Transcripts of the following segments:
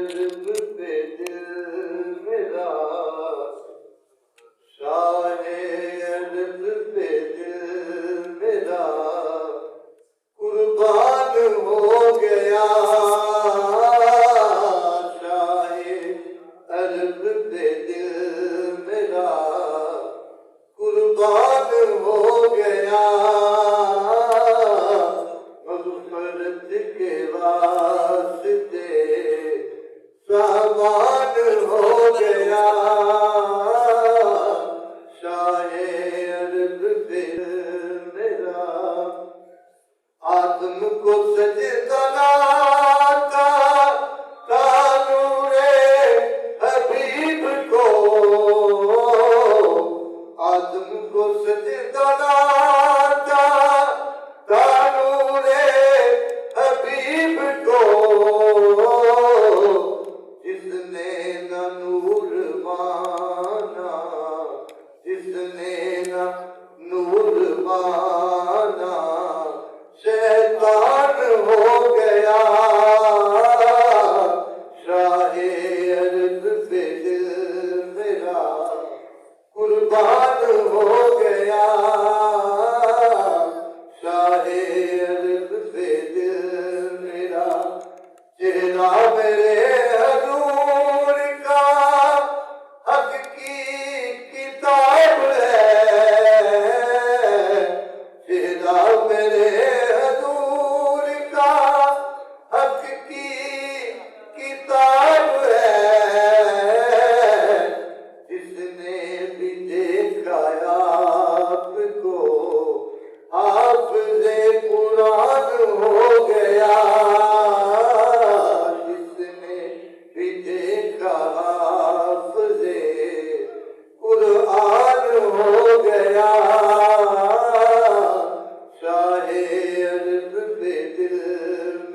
अरब पे दिल मेरा, शाहे अरब पे दिल मेरा कुर्बान हो गया। शाहे अरब पे दिल मेरा कुर्बान हो गया। मग़फ़िरत के वास्ते सामान हो गया। शाहे अरब पे मेरा आदम को सजदा था नूरे हबीब को, आदम को सजदा था नूरे हबीब को। जिसने न नूर माना, जिसने न नूर माना शैतान हो गया। शाहे अरब पे दिल मेरा कुर्बान हो गया। शाहे अरब पे दिल मेरा चेहरा मेरे हजूर का हक की किताब है। चेहरा मेरे हजूर का हक की किताब है। जिसने भी देखा आपको हाफ़िज़े कुरान हो गया। जिसने भी देखा हाफ़िज़े कुरान हो गया। शाहे अरब पे दिल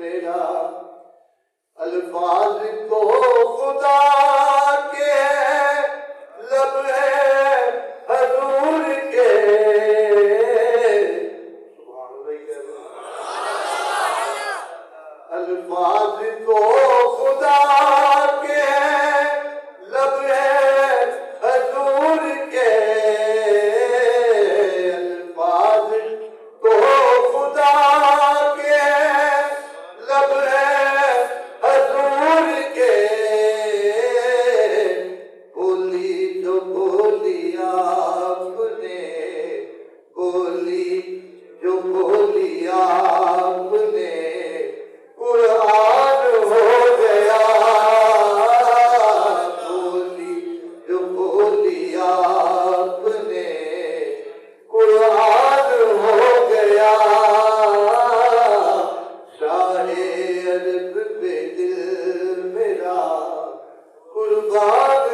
मेरा अल्फाज तो खुदा के हैं, लब है हजूर के। अल्फाज तो खुदा के हैं, लब है हजूर के। अल्फाज तो खुदा के हैं, लब है हजूर के। बोली जो बोली आपने, बोली जो बोली आपने कुरान हो गया। बोली जो बोली आपने कुरान हो गया। शाहे अरब पे दिल मेरा कुर्बान